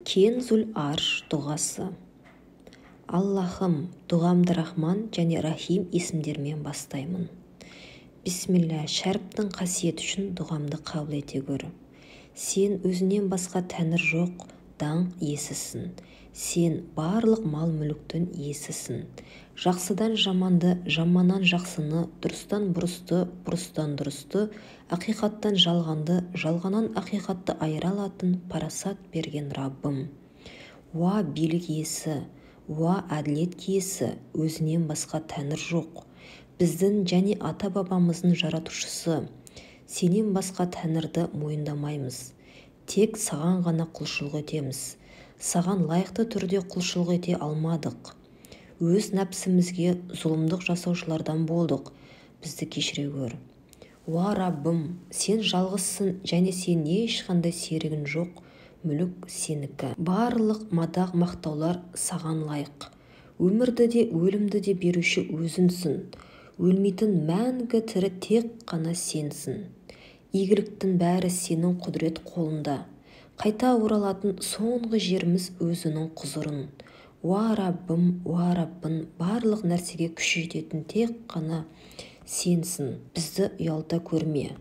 Кензул арш дұғасы. Аллахым, дұғамды Рахман және Рахим есімдермен бастаймын. Бисмилля, шәріптің қасиеті үшін дұғамды қабыл ете гөр. Сен өзінен басқа тәңір жоқ, даңқ иесісің. Сен барлық мал мүліктің иесісің. Жақсыдан жаманды, жаманнан жақсыны, дұрыстан бұрысты, бұрыстан дұрысты, ақиқаттан жалғанды, жалғаннан ақиқатты айыра алатын парасат берген Раббым. Уа билік иесі, уа әділет киесі, өзінен басқа тәңір жоқ. Біздің және ата-бабамыздың жаратушысы. Сенен басқа тәңірді мойындамаймыз. Тек саған ғана құлшылық етеміз. Саған лайықты түрде құлшылық ете алмадық. Өз нәпсімізге зұлымдық жасаушылардан болдық. Бізді кешіре гөр. Уа Раббым, сен жалғызсың және сен ешқандай серігін жоқ. Мүлік сенікі. Барлық мадақ мақтаулар саған лайық. Өмірді де өлімді де беруші өзіңсің. Өлмейтін мәңгі тірі тек қана сенсің. Игіліктің бәрі сенің құдірет қолында. Қайта оралатын соңғы жеріміз өзінің құзырың. Уа Раббым, барлық нәрсеге күш жететін тек қана сенсің. Бізді ұялта көрме.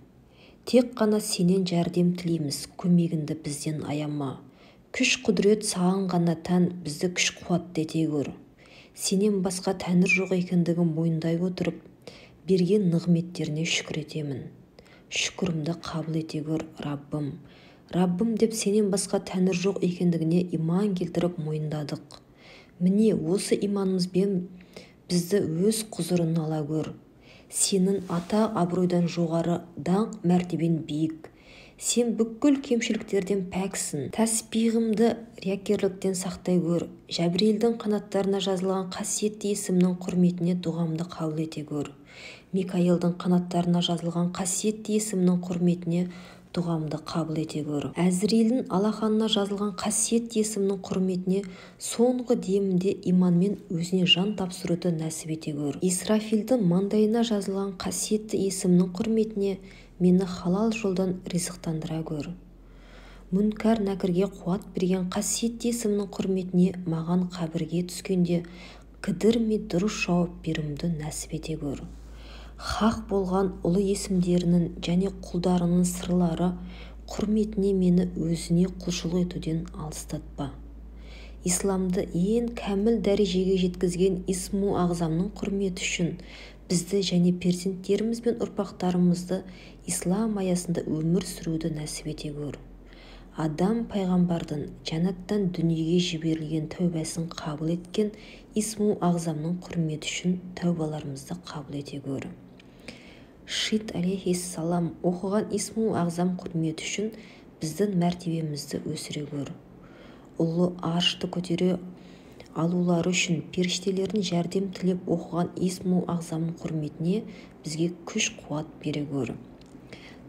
Тек қана сенен жәрдем тілейміз, көмегіңді бізден аяма. Күш құдірет саған ғана тән, бізді күш қуатты ете гөр. Сенен басқа тәңір жоқ екендігін мойындай отырып, берген нығметтеріне шүкір етемін. Шүкірімді қабыл ете гөр, Раббым. Раббым деп сенен басқа тәңір жоқ екендігіне иман келтіріп мойындадық. Міне осы иманымызбен бізді өз құзырына ала гөр. Сенің ата абыройдан жоғары, даңқ мәртебен биік. Сен бүкіл кемшіліктерден пәксің. Тәсбихімді риякерліктен сақтай гөр. Жәбірейілдің қанаттарына жазылған қасиетті есімнің құрметіне дұғамды қабыл ете гөр. Микаилдің қанаттарына жазылған қасиетті есімнің құрметіне дұғамды қабыл ете гөр. Әзірейілдің алақанына жазылған қасиетті есімнің құрметіне соңғы демінде иманмен өзіне жан тапсыруды нәсіп ете гөр. Исрафилдің маңдайына жазылған қасиетті есімнің құрметіне мені халал жолдан ризықтандыра гөр. Мүнкәр нәкірге қуат берген қасиетті есімнің құрметіне маған қабірге түскенде кідірмей дұрыс жауап беруімді нәсіп ете гөр. Хақ болған ұлы есімдерінің және құлдарының сырлары құрметіне мені өзіне құлшылық етуден алыстатпа. Исламды ең кәміл дәрежеге жеткізген исму ағзамның құрметі үшін бізді және перзенттеріміз бен ұрпақтарымызды ислам аясында өмір сүруді нәсіп ете гөр. Адам пайғамбардың жәннаттан дүниеге жіберілген тәубасын қабыл еткен исму ағзамның құрметі үшін тәубаларымызды қабыл ете гөр. Шит алейхиссалам оқыған исму ағзам құрметі үшін біздің мәртебемізді өсіре гөр. Ұлы аршты көтере алулары үшін періштелердің жәрдем тілеп оқыған исму ағзамның құрметіне бізге күш қуат бере гөр.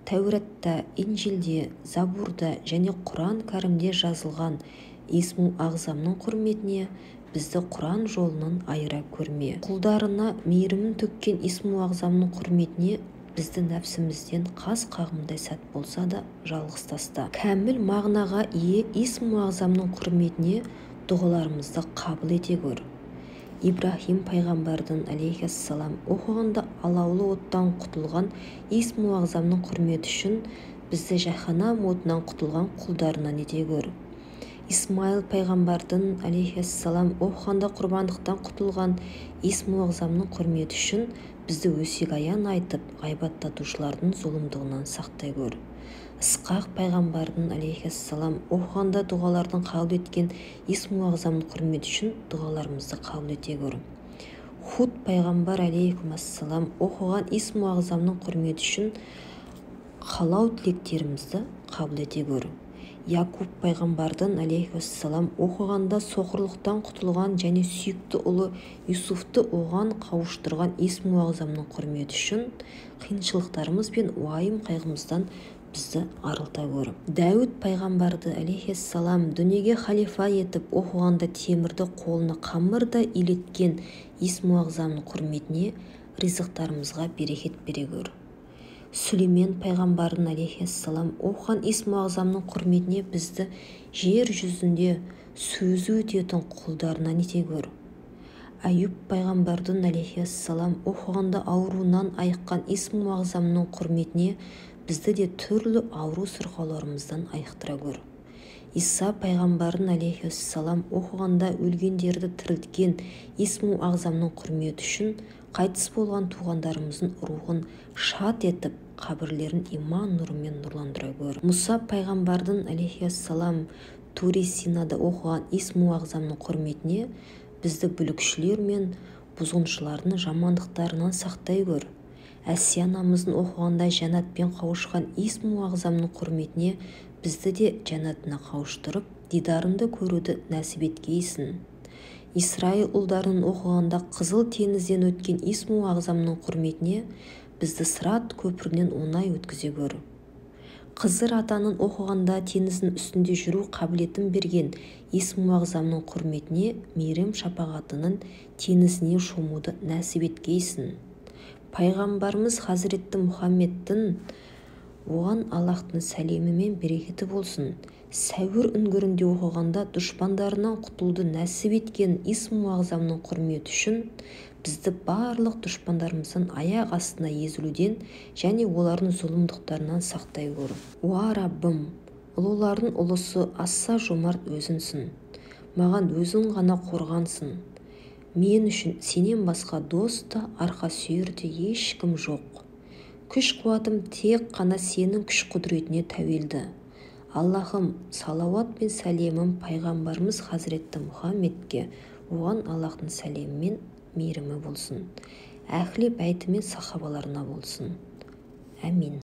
Тәуратта, Инжилде, Забурда және Құран кәрімде жазылған исму ағзамның құрметіне бізді Құран жолынан айыра көрме. Құлдарына мейірімін төккен исму ағзамның құрметіне бізді нәпсімізден қас қағымдай сәт болса да жалғыз таста. Кәміл мағынаға ие исму ағзамның құрметіне дұғаларымызды қабыл ете гөр. Ибрахим пайғамбардың алейхиссалам оқығанда алаулы оттан құтылған исму ағзамның құрметі үшін бізді жаһанам отынан құтылған құлдарынан ете гөр. Исмаил пайғамбардың алейхиссалам оқығанда құрбандықтан құтылған исму ағзамның құрметі үшін бізді өсек-аян айтып ғайбаттатушылардың зұлымдығынан сақтай гөр. Исқақ пайғамбардың алейхиссалам оқығанда дұғалардың қабыл еткен исму ағзамның құрметі үшін дұғаларымызды қабыл ете гөр. Худ пайғамбар алейхиссалам оқыған исму ағзамның құрметі үшін қалау тілектерімізді қабыл ете гөр. Якуб пайғамбардың алейхиссалам оқығанда соқырлықтан құтылған және сүйікті ұлы Юсуфты оған қауыштырған исму ағзамның құрметі үшін қиыншылықтарымыз бен уайым қайғымыздан бізді арылта гөр. Дәуд пайғамбарды алейхиссалам дүниеге халифа етіп оқығанда темірді қолына қамырдай илеткен исму ағзамның құрметіне ризықтарымызға берекет бере гөр. сүлеймен пайғамбардың алейхиссалам оқыған исм ағзамның құрметіне бізді жер жүзінде сөзі өтетін құлдарынан ете гөр. Аюб пайғамбардың алейхиссалам оқығанда ауруынан айыққан исм ағзамның құрметіне бізді де түрлі ауру сырқауларымыздан айықтыра гөр. Иса пайғамбардың алейхиссалам оқығанда өлгендерді тірілткен исм ағзамның құрметі үшін қайтыс болған туғандарымыздың рухын шат етіп, қабірлерін иман нұрымен нұрландыра гөр. Мұса пайғамбардың алейхиссалам Тури Синада оқыған исм ағзамның құрметіне бізді бүлікшілер мен бұзғыншылардың жамандықтарынан сақтай гөр. Әсия анамыздың оқығанда жәннатпен қауышқан исм ағзамның құрметіне бізді де жәннатына қауыштырып, дидарынды көруді нәсіп еткейсін. Исраил ұлдарының оқығанда қызыл теңізден өткен исм ағзамның құрметіне бізді Сырат көпірінен оңай өткізе гөр. Қызыр атаның оқығанда теңіздің үстінде жүру қабілетін берген исм ағзамның құрметіне мейірім шапағатының теңізіне шомуды нәсіп еткейсін. Пайғамбарымыз Хазіретті Мұхаммедтің, оған Аллахтың сәлемі мен берекеті болсын, сәуір үңгірінде оқығанда дұшпандарынан құтылуды нәсіп еткен исм ағзамның құрметі үшін бізді барлық дұшпандарымыздың аяқ астына езілуден және олардың зұлымдықтарынан сақтай гөр. Уа Раббым, ұлылардың ұлысы аса жомарт өзінсің, маған өзің ғана қорғансың. Мен үшін сенен басқа дос та, арқа сүйер де ешкім жоқ. Күш-қуатым тек қана сенің күш-құдіретіне тәуелді. Аллахым, салауат пен сәлемім пайғамбарымыз Хазіретті Мұхаммедке, оған Аллахтың сәлемі мен мейірімі болсын. Әхлі бәйті мен сахабаларына болсын. Әмин.